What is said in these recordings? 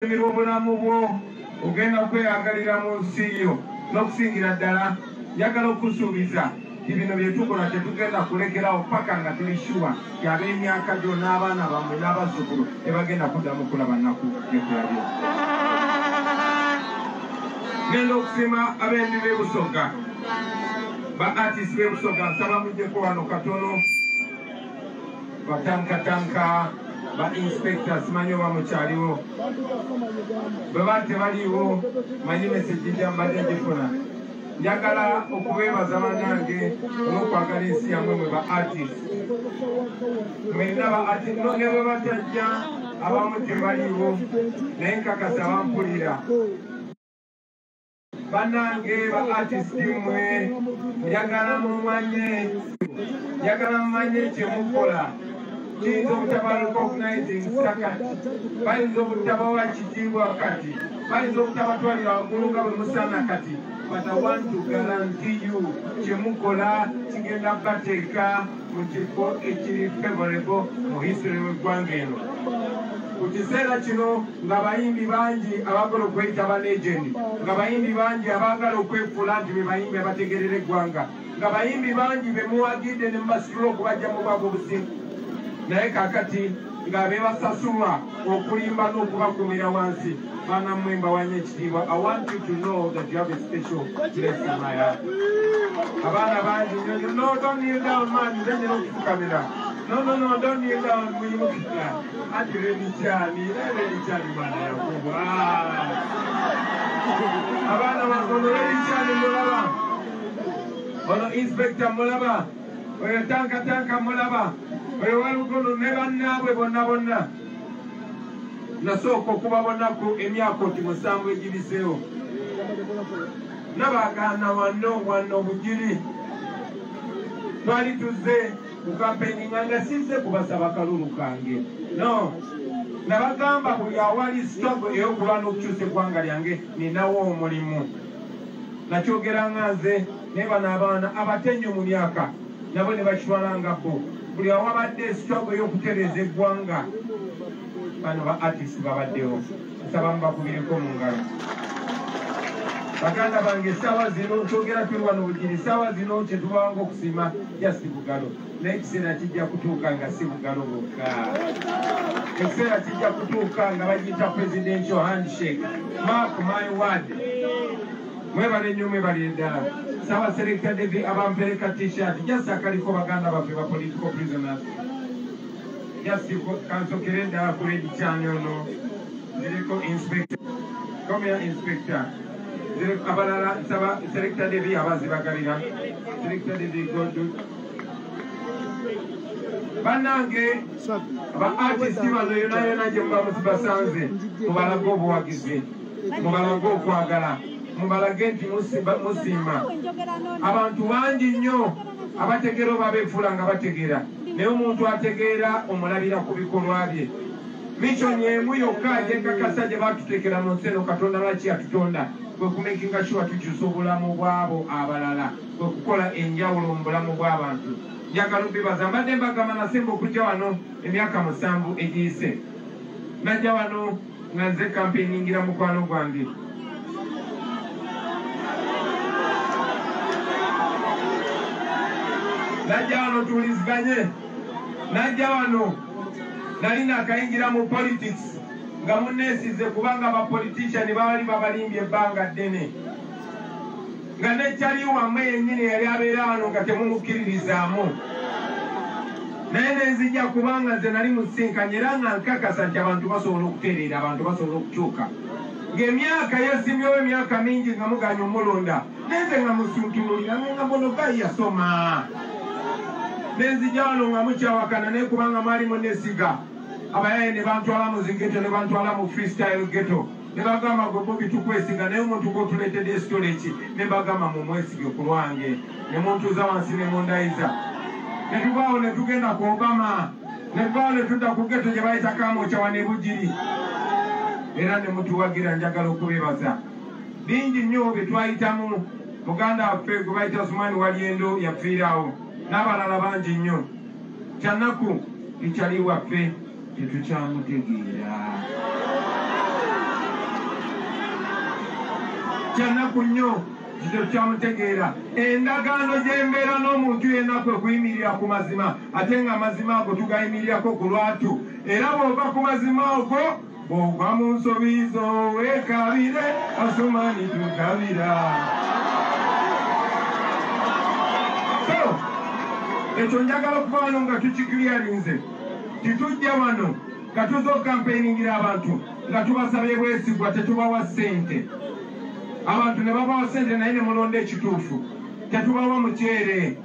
obulamu bwo ogenda kweyagalira mu nsi yo n'okusingira ddala njagala okusuubiza bino bye tukola tetugenda kulekerawo paka nga tuli shuwa y'ab'emyaka gyo n'abaana bammwe n'abazzukulu tebagenda kuddamu kulaba nnaku gekulabye. Ngenda okusiima ab'embi b'ebusoga ba artist b'ebusoga nsaba mujjeko wano katono batankatanka ba inspector simanyi oba mukyaliwo bwe bali tebaliiwo manyi message gyambadde ngifuna. Njagala okubeebaza bannange olw'okwagala ensi yammwe mwe ba artist mwenna ba artist ne bwe batajja abamu tebaliiwo naye nkakasa bampulira bannange ba artist mmwe njagala mumanye kyemukola kiyinza obutaba recognizing sakati bayinza obutabawa kitiibwa kati bayinza obutabatwalira waggulu nga bwe musaana kati but I want to guarantee you kyemukola kigenda bateeka mu kifo ekiri favorable mu history w'eggwanga eno. Ku kiseera kino nga bayimbi bangi abaagala okweyita ba legend, nga bayimbi bangi abaagala okwefuula nti be bayimbi abategerera eggwanga, nga bayimbi bangi be muwagidde ne mubasitula okubajja mu bwabo obusimu, naye kaakati ng'abeebasasulwa okulimba n'okubakumira wansi. Baana mmwe mbawanye ekitiibwa. I want you to know that you have a special place in my heart. Abaana bangi nnyo, no, don't kneel down man, nze nyina okufukamira. No, don't kneel down, muyimukira. Ati ledikyani mwana Yakubu. Abaana bakono ledikyani mulaba. Ono inspector mulaba. Oyo tanka mulaba. Oyo walugono ne bannaabwe bonna. Nasooka okubabonako emyaka 7 egibiseewo. Nabagaana wano bugiri. Twali tuzze ku kampeyininga nga sizze kubasaba kalulu kange. No. Nabagamba buli awali sitogo ey'okulwana okukyusa eggwanga lyange ninawo omulimu. Nakyogera nga nze naye bano abaana abatennyo mu myaka nabo ne bakitwalanga bo. Buli awabadde sitogo ey'okutereeza eggwanga bano ba artist babaddewo. Nsaba mubakubireko mu ngalo. Baganda bange essaawa zino nkyogera tuli wano bugiri, essaawa zino kyetubawanga okusiima just bugalo, naye ekiseera kijja kutuuka nga si bugalo bwokka. Ekiseera kijja kutuuka nga bagiyita presidential handshake. Mark my word. Mwebale nnyo mwebale ddala. Saawa Selector David abampereka t-shirt just akaliko baganda baffe ba political prisoners. Just kansokere ddala ku ledi kyani ono ziriko inspector. Come here inspector. Abalala nsaba Selector David abazibagabira. Selector David Godu. Bannange aba artist bano yona gye muba musibasanze mubalage obuwagizi, mubalage okwagala, mubalage nti musiima. Abantu bangi nnyo abategeera oba beefuula nga bategeera, naye omuntu ategeera omulabira ku bikolwa bye. Mission y'emu yokka agyekakasa gye batuteekera mu nsi eno Katonda lwaki yatutonda kwe kumakinga sure tukyusa obulamu bw'abo abalala, kwe kukola enjawulo mu bulamu bw'abantu. Njagala okubibaza mbadde mbagamba nasemba okujja wano emyaka 7 egiyise. Najja wano nga nze kampeyiningira mukwano gwange. Najja wano tuwuliziganye. Najja wano nali nakayingira mu politics nga munneesize kubanga abapolitician baali babalimbye ebbanga ddene. Nga nekyali wammwe yennyini yali abeera wano nga temumukkiririzaamu. Naye nenzija kubanga nze nali musinkanye era nga nkakasa nti abantu basobola okutereera, abantu basobola okukyuka. Ng'emyaka yesimyewo emyaka mingi nga muganya omulonda. Nenze nga musuntululira nga mbono gayi yasoma. Nenzija wano nga mukyawakana naye kubanga mwali munnesiga. Abayaye ne bantwala mu zigeto ne bantwala mu freestyle ghetto. Ne bagamba gwe Bobby tukwesiga naye omuntu gw'otuleetedde storage ne bagamba mumwesige ku lwange. Ne muntuuza wansi ne mundayiza. Ne tuvaawo ne tugenda ku Obama. Ne tuvaawo ne tudda ku ghetto gye bayita Kamwokya wane Bugiri. Era ne mutuwagira njagala okubeebaza. Bingi nnyo bye twayitamu. Muganda waffe gwe bayita Sumani Walyendo yafiirawo. N'abalala bangi nnyo. Kyanaku ekyali waffe tetukyamutegeera. kyanaku nnyo kito kyamutegeera endagaano gy'embeera n'omuntu yenna kwe kuyimirira ku mazima ate nga amazima ago tugayimirirako ku lwatu era bw'ova ku mazima ago bw'ogwa mu nsobi zo weekabire asumani tukabira so ekyo njagala okuba wano nga tukikiriyalinze titujja wano nga tuza okampeiningira abantu nga tubasabye bwesigwa tetubawa ssente abantu ne babawa ssente naye ne mulonda ekituufu tetubawa mukyere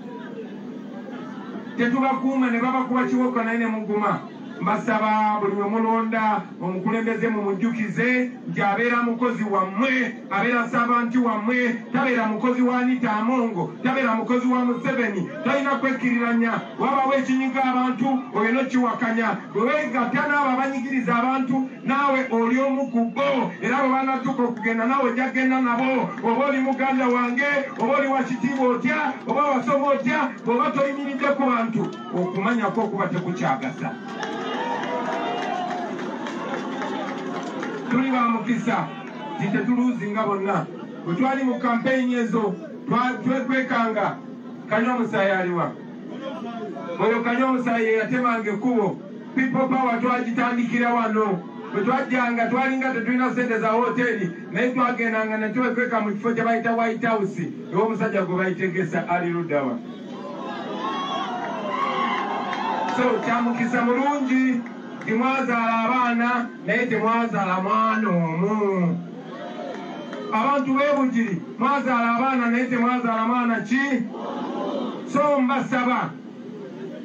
tetubakuuma ne babakuba kiwoka naye ne muguma mbasaba buli we mulonda omukulembeze mumujjukize nti abeera mukozi wammwe abeera sabanti wammwe tabeera mukozi wa Anita Amongo tabeera mukozi wa Museveni talina kwekkiriranya wabawo ekinyiga abantu oyo nokiwakanya bwe weegatta n'abo abanyigiriza abantu naawe oli omu ku bo era bwe banatuuka okugenda naawe ojja genda nabo oba oli muganda wange oba oli wakitiibwa otya oba wasoma otya bw'oba toyimiridde ku bantu okumanyako okuba tekukyagasa tuli ba mukisa tetetuluzinga bonna bwe twali mu kampeyini ezo twekwekanga Kanywa Musayi aliwa oyo Kanywa Musayi yeyatemanga ekkubo people power twagitandikira wano bwe twajjanga twalinga tetulina ssente za hoteri naye twagendanga ne twekweka mu kifo kye bayita White House ew'omusajja gwe bayitegesa Ali Ludawa so kyamukisa mulungi timwazaala abaana naye temwazaala mwana omu abantu b'ebugiri mwazaala abaana naye temwazaala mwana ki so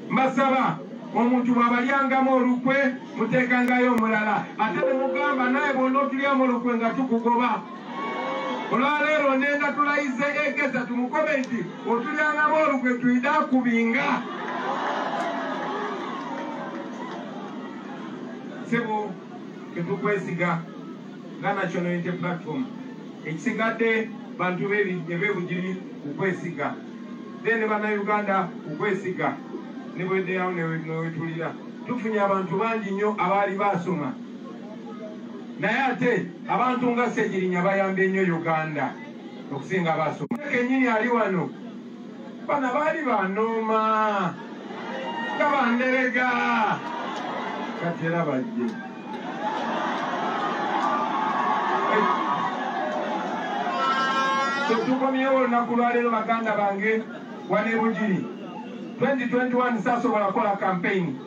mbasaba omuntu bw'abalyangamu olukwe muteekangayo omulala ate ne mugamba naye bwonna otulyamu olukwe nga tukugoba olwaleero nenda tulayize egeza tumukobe nti otulyangamu olukwe tuyida kubinga sebo ketukwesiga nga National Unity Platform ekisigadde bantu b'ebugiri kukwesiga then bannayuganda kukwesiga ne bweddeyawo newetulira tufunye abantu bangi nnyo abaali basoma naye ate abantu nga Ssegirinya bayambye nnyo Uganda okusinga basoma kennyini ali wano bana baali banooma nga banderega kati era bajje tukomyewo olunaku lwaleero baganda bange wane bugiri 2021 saasobola kukola kampeyini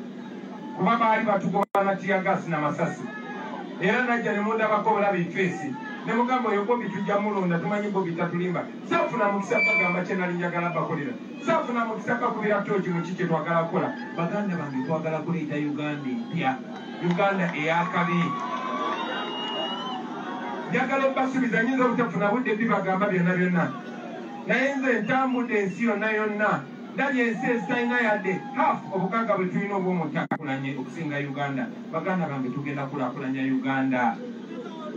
kuba baali batugoba na tiyagasi n'amasasi era najja ne mundabako obulabi feesi ne mugamba oyo Bobi tujja mulonda tumanyi Bobi tatulimba saafuna mukisa bagamba kye nali njagala bakolera saafuna mukisa bakubira tooki mu kiki twagala kukola baganda bange twagala kuleeta Uganda empya Uganda eyakabi njagala obasuubiza nyinza obutafuna budde bibagamba byonna byonna naye nze ntambudde ensi yonna ndabye ensi ezitalina yadde hafu obugagga bwe tulina obw'omuttaka kulanye okusinga Uganda baganda bange tugenda kulaakulanya Uganda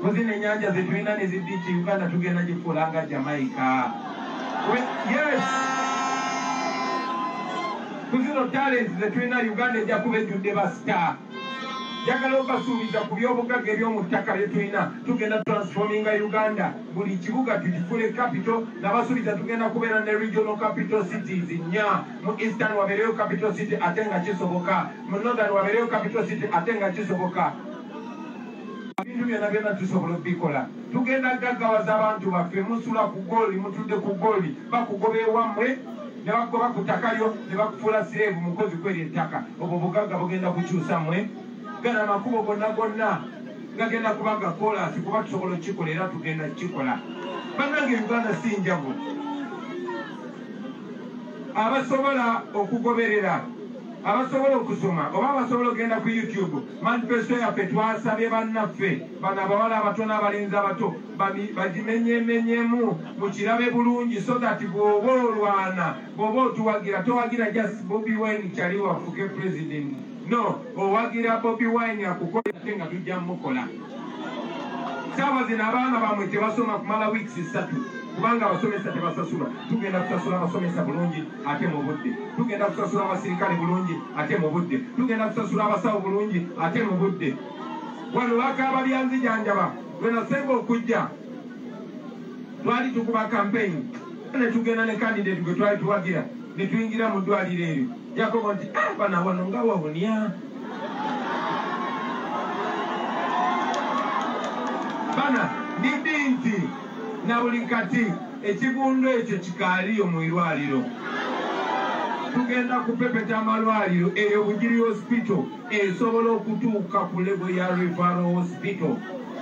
kozi n'ennyanja ze tulina ne ziddiiki Uganda tugenda gifuula nga Jamaica yes kuzino talent ze tulina Uganda ejja kuba ejjudde basita njagala obasuubiza ku by'obugagga eby'omuttaka bye tulina tugenda transforminga Uganda buli kibuga tukifule capital n'abasuubiza tugenda kubeera ne regional capital cities nnya mu eastern wabeereyo capital city ate nga kisoboka mu northern wabeereyo capital city ate nga kisoboka ebintu byonna byonna tusobola obikola tugenda gaggawaza abantu baffe musula ku gooli mutudde ku gooli bakugoba ewammwe ne bakugoba ku ttakalo ne bakufuula sireevu mukozi kweri ettaka obwo bugagga bugenda kukyusa mmwe gana amakubo gonna gagenda kubaga kolansi kuba tusobola okukikola era tugenda kukikola bannange Uganda si njavu abasobola okugoberera abasobola okusoma oba abasobola okugenda ku YouTube manifesto yaffe twasabye bannaffe bano abawala abato n'abalenzi abato bagimenyemenyemu mukirabe bulungi so that bw'oba olwana bw'oba otuwagira towagira just Bobi Wine kyali wafuke president no owagira Bobi Wine akukola ate nga tujja mukola saawa zino abaana bamwe tebasoma kumala weeks 3 kubanga abasomesa tebasasula tugenda kusasula abasomesa bulungi ate mu budde tugenda kusasula abasirikale bulungi ate mu budde tugenda kusasula abasawo bulungi ate mu budde wano bakaaba byanzijanjaba lwe nasemba okujja twali tukuba campaign ne tugenda ne candidate gwe twali tuwagira ne tuyingira mu ddwaliro eryo Yakobo nti bana wano nga wawonya bana nti na buli kati ekigundo ekyo kikaaliyo mu irwaliro tugenda kupepeta amalwaliro eyo Bugiri hospital esobola okutuuka ku level ya referral hospital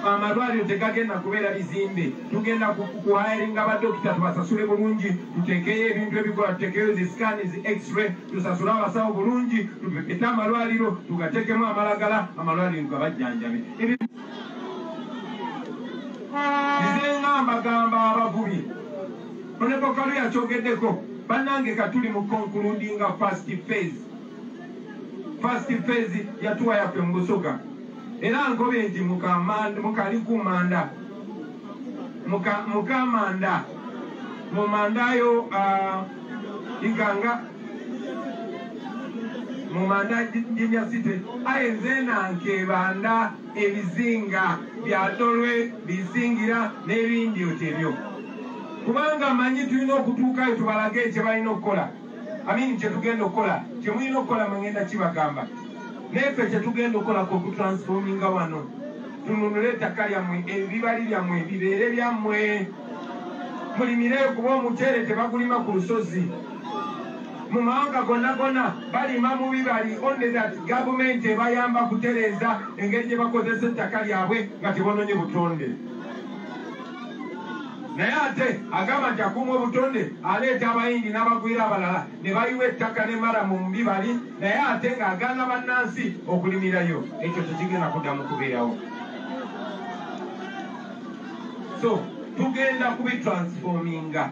amalwaliro tegagenda kubeera bizimbe tugenda kuhayiringa abadokita tubasasule bulungi tuteekeyo ebintu ebikola tuteekeyo zisikani zi x-ray tusasule abasawo bulungi tupepete amalwaliro tugateekemu amalagala amalwaliro gabajjanjabe ngamba abavubi Honorable Kalu yakyogeddeko bannange katuli mu concluding first phase yatuwa yaffe mu Busoga era ngobe nti mukali kumanda mukamanda mu mandayo iganga mu manda Jimya City ayenzena nkebanda ebizinga byadolwe bizingira n'ebindi otebyo kubanga manyi tulina okutuukayo tubalage kye balina okukola kye tugenda okukola kye mulina okukola mwengenda kibagamba nefe kye tugenda okukola okutransforminga wano tununule ettaka lyammwe ebibali lyammwe bibeere byammwe mulimireyo kuba omuceere tebagulima ku lusozi mu mawanga gonna balima mu bibali only that gavumenti ebayamba kutereeza engeri gye bakozesa ettaka lyabwe nga tebononye butonde naye ate agamba nti akuuma obutonde aleeta abayindi n'abagwira abalala ne bayiwa ettaka ne maramu mu bibali naye ate ng'agaana bannansi okulimirayo ekyo tekigenda kuddamu kubeerawo so tugenda kubitransforminga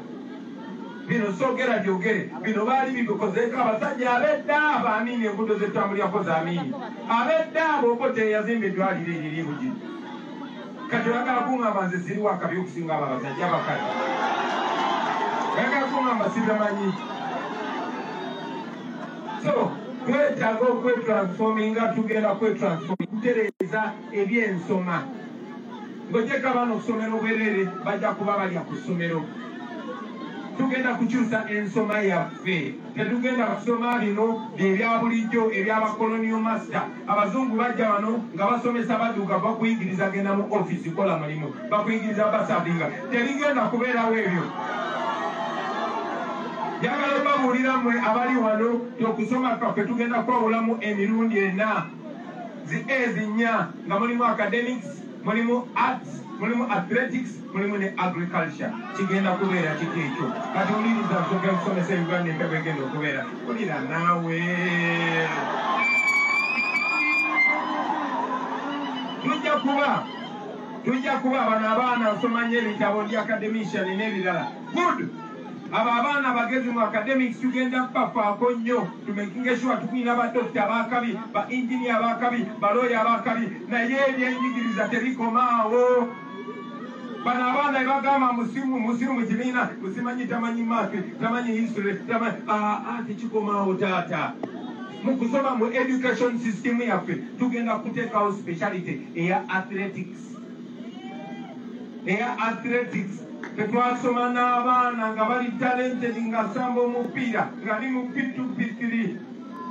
bino soogera byogere bino baali bibikozeeko abasajja ab'edda abaamini enguudo z'ettambulirako zaamini ab'edda ab'obo teyazimba eddwaliro eriri Bugiri kati oyagala kuŋŋamba nze siri wakabi okusinga abo abasajja abakale oyagala kuŋŋamba sibamanyi so twetaaga okwetransforminga tugenda kwetransforminga kutereeza ebyensoma ng'ogyeko abaana okusomera obwerere bajja kuba balya ku ssomero tugenda kukyusa ensoma yaffe tetugenda kusoma bino ebya bulijjo ebyabakolonial master abazungu bajja wano nga basomesa badduka bakuyigiriza genda mu office kola mulimu bakuyigiriza basabinga tebigenda kubeerawo ebyo njagala obabuulira mmwe abali wano okusoma kwaffe tugenda kwawulamu emirundi 4 zi ezi 4 nga mulimu academics mulimu arts mulimu athletics mulimu ne agriculture kigenda kubeera kiki ekyo kati uliriza nsogera kusomesa Uganda empewo egenda okubeera ulira naawe tujja kuba bano abaana nsomanye ebitabo ndi academician n'ebirala good abo abaana bagezi mu academics tugenda bafaako nnyo tumekinge sure tukwina badokita abakabi ba engineer abakabi balooya abakabi naye ebyenjigiriza tebikomaawo bano abaana ebagamba musiru mu kibiina musimanyi tamanyi math tamanyi history tekikomaawo taata mu kusoma mu education system yaffe tugenda kuteekawo speciality eya athletics tetwasoma n'abaana nga bali talented ng'asamba omupiira ng'ali mu P2P3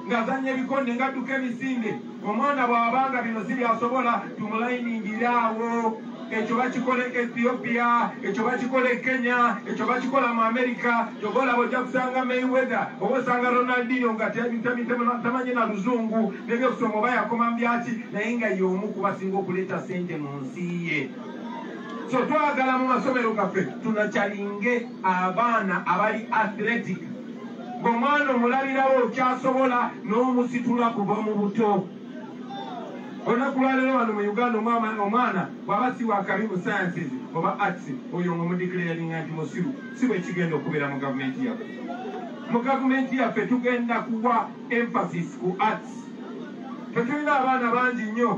ng'azanya ebikonde ng'adduka emisinde omwana bw'abanga bino si byasobola tumulayiningiraawo ekyo bakikola Ethiopia ekyo bakikola Kenya ekyo bakikola mu America kyogola bojja kusanga Mayweather oba osanga Ronaldinho nga tamanyi na luzungu n'ebyokusoma oba yakoma mbyaki naye nga y'omu kubasinga okuleeta sente mu nsi ye so twagala mu masomero gaffe tunakyalinge abaana abali athletic ng'omwana omulabirawo okyasobola n'omusitula kuva mu buto olunaku lwaleero wano mu Uganda omwana bw'aba si wakabi mu sciences oba arts oyo ng'omudeclaringa nti musiru si bwe kigenda okubeera mu gavumenti yaffe mu gavumenti yaffe tugenda kuwa emphasis ku arts tetulina abaana bangi nnyo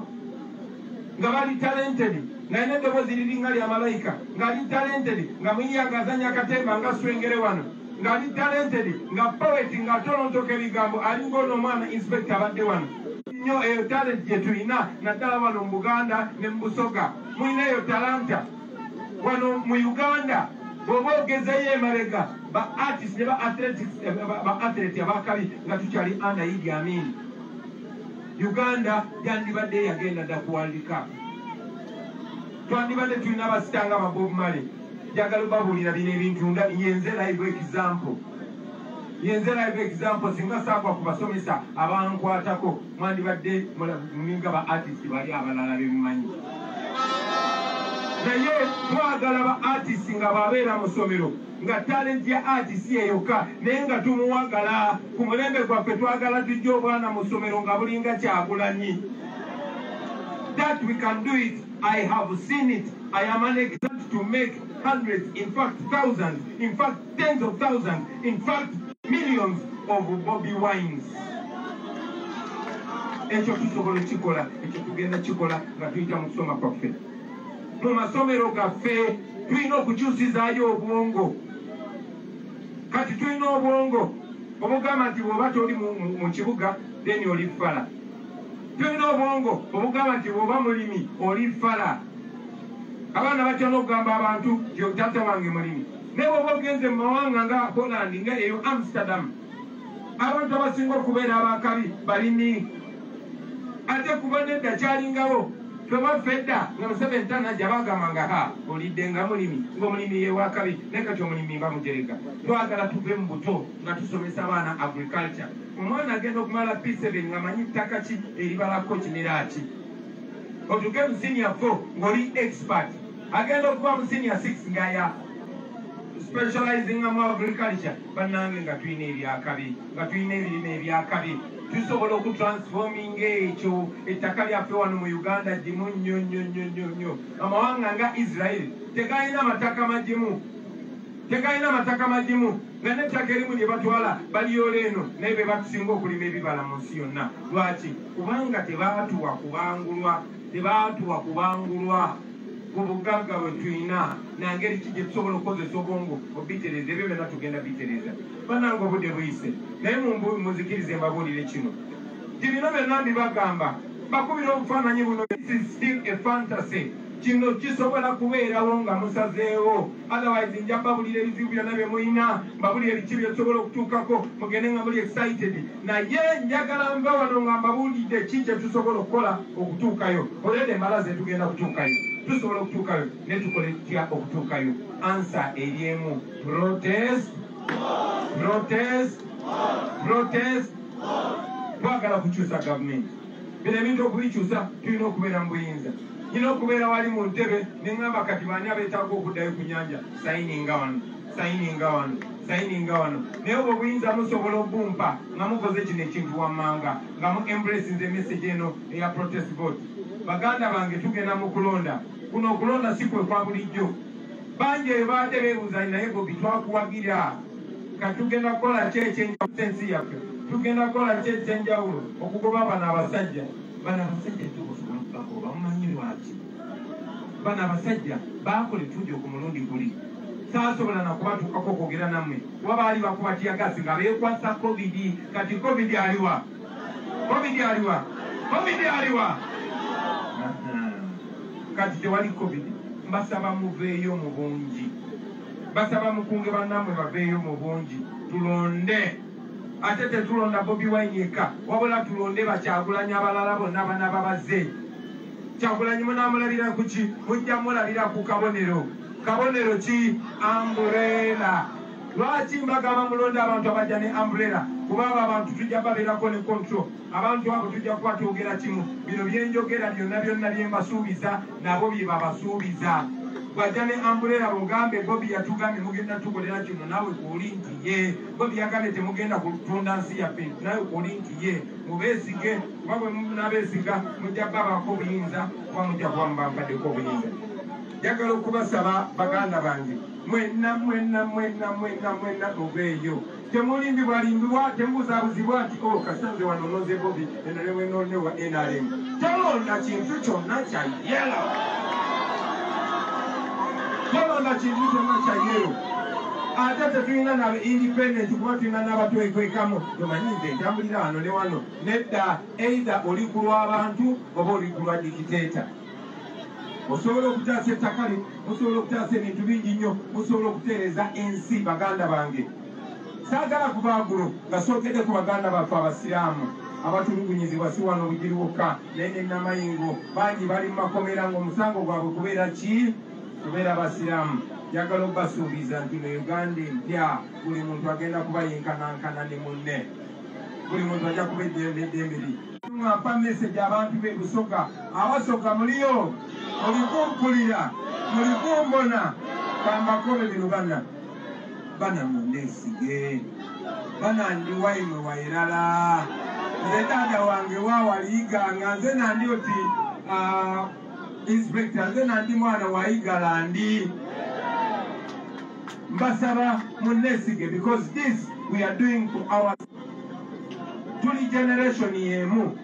nga bali talented naye n'eddoboozi liringa lya malayika ng'ali talented nga muyiyanga azanya akatemba nga swengere wano ng'ali talented nga poet nga tolontoka ebigambo alinga ono omwana inspector abadde wano nnyo eyo talent gye tulina naddala wano mu Buganda ne mu Busoga mulina eyo talanta wano mu Uganda bw'oba ogezeyo emabega ba artist ne ba athlete abakabi nga tukyali under Idi Amin. Uganda yandibadde yagenda dda ku World Cup. Twandibadde tulina abasitanga aba Bob Marley. Njagala babuulira bino ebintu yenze live example. Yenze live example singa saagwa ku basomesa abankwatako mwandibadde mulinga ba artist bali abalala bemumanyi. Naye twagala ba artist nga babeera mu ssomero nga talent ya artist yeyoka naye nga tumuwagala ku mulembe gwaffe twagala tujja obwana mu ssomero nga bulinga Kyagulanyi. That we can do it. I have seen it. I am an example to make hundreds, in fact thousands, in fact tens of thousands, in fact millions of Bobby Wines. Ekyo tusobola kikola, ekyo tugenda kikola nga tuyita mu kusoma kwaffe. Mu masomero gaffe tulina okukyusizaayo obwongo. Kati tulina obwongo obugamba nti bw'oba toli mu kibuga then oli fala. Tulina obwongo obugamba nti bw'oba mulimi oli fala. Abaana batyana okugamba abantu nti taata wange mulimi. Naye bw'oba ogenze mu mawanga nga Holland nga eyo Amsterdam, abantu abasinga okubeera abakabi balimi. Ate kuba nedda kyalingawo twebafedda nga Museveni tanajja bagambanga ha olidde nga mulimi ng'omulimi yeewakabi naye kati omulimi bamujereka. Twagala tuve mu buto nga tusomesa abaana agriculture. Omwana agenda okumala P7 nga manyi ttaka ki eribalako kimera ki. Otuge mu senior 4 ng'oli expert. Agenda okuba mu senior 6 nga ya specializing mu agriculture. Bannange nga tulina ebyakabi, nga tulina ebirime ebyakabi. Tusobola okutransforming ekyo ettaka lyaffe wano mu Uganda gimu nnyo. Amawanga nga Israel tegalina mataka magimu. Nga n'ettaka erimu lye batwala balyola eno naye be batusinga okulima ebibala mu nsi yonna. Lwaki? Kubanga tebaatuwa kubangulwa ku bugagga bwe tulina nangeri ki gye tusobola okukozesa obwongo obitereza ebyo byonna tugenda bitereza. Bannange obudde buyise naye muzikirize mbabuulire kino nti bino byonna mbibagamba bakubira obufaananyi buno. This is still a fantasy. Kino kisobola kubeerawo nga musazeewo. Otherwise nja mbabulira ebizibu byonna bye mulina mbabulira ebiki bye tusobola okutuukako mugende nga muli excited. Naye njagala mba wano nga mbabuulidde ki kye tusobola okukola okutuukayo. Olwedde embalaze tugenda kutuukayo. Tusobola okutuukayo ne tukole tutya okutuukayo? Ansa eri emu: protest. Twagala kukyusa gavumenti. Bino ebintu okubikyusa tulina okubeera mu buyinza. Nina okubeera wali mu ntebe ne ngamba kati baani abeetaaga okuddayo ku nnyanja sayininga wano. Naye obwo obuyinza musobola obumpa nga mukoze kino ekintu wammanga nga mu embracinze message eno eya protest vote. Baganda bange tugenda mu kulonda. Kuno okulonda si kwe kwa bulijjo. Bangi baadde beebuuza naye Bobi twakuwagira katugenda kukola ki ekyensi yaffe. Tugenda kukola ki ekyenjawulo okugoba bano abasajja. Bano abasajja tukusobola kubagoba mumanyi lwaki? Bano abasajja baakola effujjo ku mulundi guli. Saasobola nakubatuukako okwogera nammwe. Kuba baali bakuba tiyagasi nga beekwasa COVID. Kati COVID aliwa? Kati tewali COVID. Mbasaba muveeyo mu bungi. Basaba mukunge bannammwe baveeyo mu bungi. Tulonde. Ate tetulonda Bobi Wine yekka, wabula tulonde Bakyagulanyi abalala bonna banababazze. Kyagulanyi munaamulabira ku ki? Mujja mulabira ku kabonero. Kabonero ki? Umbrella. Lwaki mbagamba mulonde abantu abajja ne umbrella? Kubanga abantu tujja babeerako ne control. Abantu abo tujja kuba twogera kimu. Bino byenjogera byonna bye mbasuubiza nabo bye babasuubiza. Bwajja ne umbrella bugambe Bobi yatugambye mugenda tukolera kino naawe kuoli nti ye. Bobi yagambye temugenda kutunda nsi yaffe nawe kuoli nti ye. Mubeesige kuba bwe munabeesiga mujja babako obuyinza kuba mujja kuba mubambaddeko obuyinza. Njagala okubasaba baganda bange mwenna obeeyo. Temulimbibwalimbibwa temubuzaabuzibwa nti kasanze wano noze Bobi enalewenone wa NRM. Tolonda kintu kyonna kya yellow. Ate tetulina nabe independent kuba tulina n'abatwekwekamu tomanyize ntambulira wano ne wano. Nedda either oli ku lw'abantu oba oli ku lwa dikiteeta. osobola okutaasa ettakali, musobola okutaasa ebintu bingi nnyo, musobola okutereeza ensi baganda bange. Saagala kubaagulo nga soogedde ku baganda baffe abasiraamu abatulugunyizibwa si wano Bugiri wokka naye ne Namayingo bangi bali mu makomera ng'omusango gwabwe kubeera ki? Kubeera basiraamu. Njagala obbasuubiza nti ne Uganda empya buli muntu agenda kuba yenkanankana ne munne, buli muntu ajja kuba eddembe li. Mwampa message abantu b'e Busoga, abasoga muliyo, mulikumpulira, mulikumbona, kambakobe bino bana mundeesige, bana ndi waimwe wairala, nze dada wange waawaliiganga, nze nandi oti inspector, nze nandi mwana waigala ndi. Mbasaba mundeesige because this we are doing to our tuli generation yemu,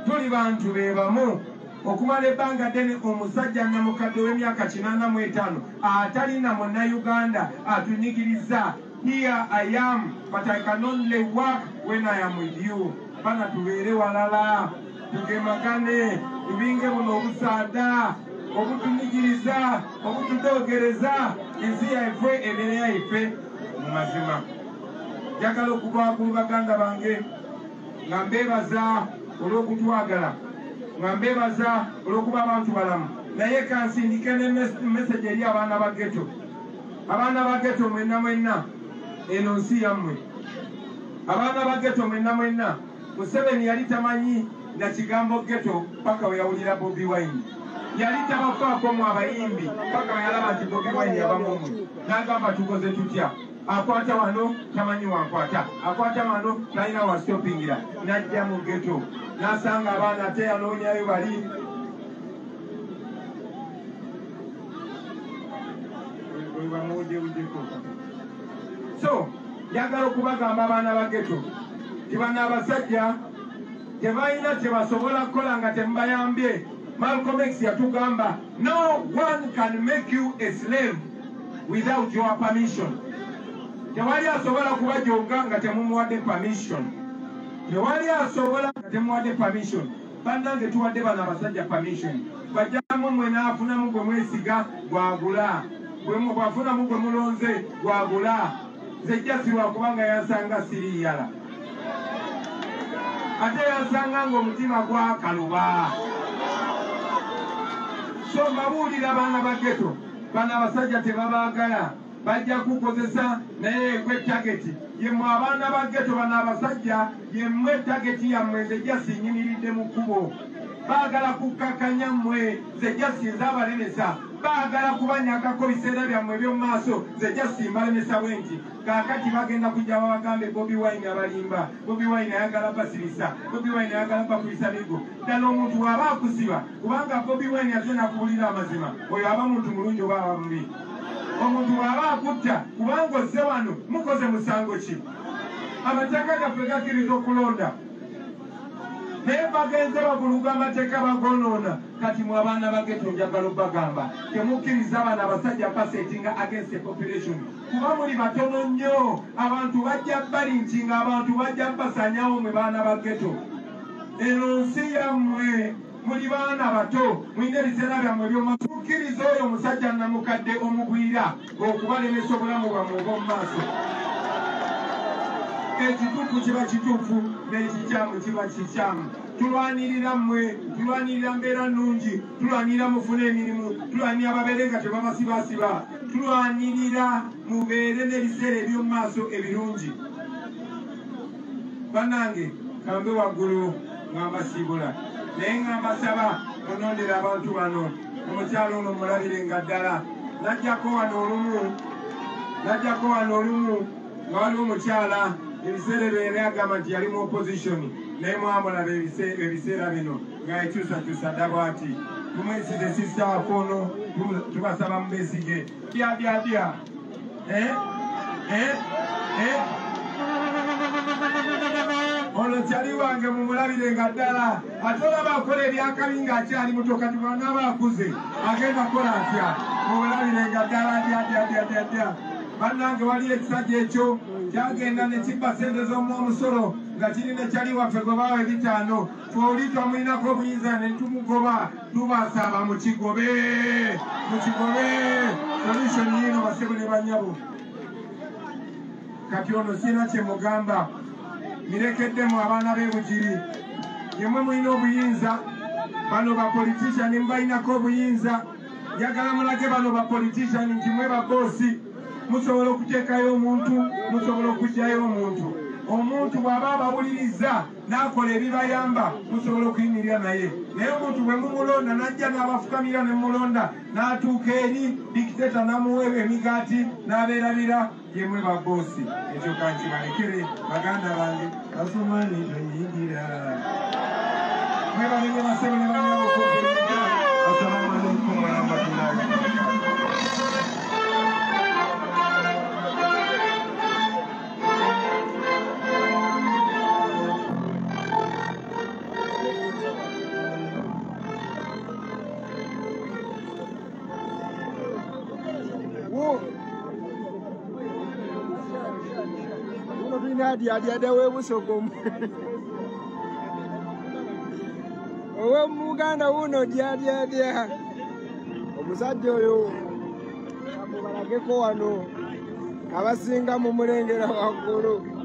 tuli bantu bebamu. Okumala ebbanga ddene omusajja namukadde w'emyaka 85 atalina Munnayuganda atunyigiriza. Here I am, but I can only work when I am with you. Bana tubeere walala, tugemagane, tubinge buno obusaada, obutunyigiriza, obutudoogereza, ensi yaffe ebeere yaffe mu mazima. Njagala okubaakulu baganda bange nga mbeebaza olw'okutwagala, nga mbeebaza olw'okuba abantu balamu, naye kansindike ne message eri abaana ba ghetto. Abaana ba ghetto mwenna eno nsi yammwe, abaana ba ghetto mwenna. Museveni yali tamanyi na kigambo ghetto paka we yawulira Bobi Wine, yali tabafaako mu abayimbi paka we yalaba nti Bobi Wine yabamumu, n'agamba tukoze tutya. Akwata wano tamanyi wankwata, akwata wano talina wa stoppingira, najja mu ghetto n'asanga abaana ate yanoonyayo bali. So njagala okubagamba abaana ba ghetto ti bano abasajja tebalina kyebasobola kukola nga temubayambye. Malcolm X yatugamba no one can make you a slave without your permission. Tewali asobola kubajonga nga temumuwadde permission. Tewali asobola nga temumuwadde permission. Bannange tuwadde bano abasajja permission. Bajjamu mwe n'afunamu gwe mwesiga gwagula. Bwafunamu gwe mulonze gwagula. Nze jjasi lwakubanga yansanga siriyala. Ate yansanga ng'omutima gwakaluba. So mbabuulira abaana ba ghetto, bano abasajja tebabaagala. Bajja kukozesa naye gwe tageti yemmwe abaana ba ghetto bano abasajja yemmwe tageti yammwe nze jasi nyimiridde mu kkubo. Baagala kukkakanya mmwe nze jasi nzaabalemesa. Baagala kubanyagako biseera byammwe eby'omu maaso nze jasi mbalemesa bwe nti kaakati bagenda kujja babagambe Bobi Wine abalimba, Bobi Wine ayagala basirisa, Bobi Wine ayagala bakubisa bigo. Ddala omuntu waba akusiba kubanga Bobi Wine ate nakuwulira amazima, oyo aba muntu mulungi oba aba mubi. Omuntu waba akutta kubanga ozze wano mukoze musango ki? Amateeka gaffe gakkiriza okulonda naye bagenze baguluga amateeka bagonoona. Kati mu abaana ba ghetto njagala obbagamba temukkiriza bano abasajja basetinga against the population kuba muli batono nnyo. Abantu bajja balinkinga, abantu bajja basanyawo mwe baana ba ghetto. Eno nsi yammwe muli baana bato, mwine ebiseera byammwe by'omukkiriza oyo omusajja namukadde omugwira okubalemesa obulamu bwammwe obw'omu maaso. Ekituufu kiba kituufu n'ekikyamu kiba kikyamu. Tulwanirira mmwe, tulwanirira mbeera nnungi, tulwanirira mufune emirimu, tulwanirira babeere nga tebabasibasiba, tulwanirira mubeere n'ebiseera eby'omu maaso ebirungi. Bannange kambe waggulu nga mbasiibula naye nga mbasaba onondera abantu bano. Omukyalo ono mulabire nga ddala najjako wano olumu nga waliwo omukyala ebiseera ebyo yali agamba nti yali mu opposition naye mwamulaba ebiseera bino nga ekyusakyusa dda bw'ati. Tumwesize sisita waffe ono, tubasaba mubeesige bya ono kyali wange mumulabire nga ddala ate olaba akola ebyakabi ng'akyali muto, kati bw'anaaba akuze agenda kukola atya? Mumulabire nga ddala dya. Bannange wali ekisajja ekyo kyagenda ne kibba ssente z'omusolo nga kirina kyali waffe gwe bawa ebitaano twoli twamulinako obuyinza ne tumugoba tubasaaba mukigobe solution yino basebo ne banyabo kati ono sina kye mugamba mirekeddemu abaana b'ebugiri yemwe mulina obuyinza bano bapolitician mubalinako obuyinza njagala mulage bano bapolitician nti mwe babosi musobola okuteekayo omuntu musobola okugyayo omuntu bw'aba abawuliriza n'akola ebibayamba musobola okuyimirira naye omuntu bwe mumulonda n'ajja n'abafukamira ne mumulonda n'atuuka eri dikiteta n'amuwa emigaati n'abeerabira yemwe babosi ekyo kankibalekere baganda bange basomani tonyigira mwebalenge basebo ne banyabokogerera assalamu alaikum warahmatullahi wabarakatuh. Dia we busogom owe muganda uno dia omusajja oyo amubalageko wano abasinga mu mulengera waggulu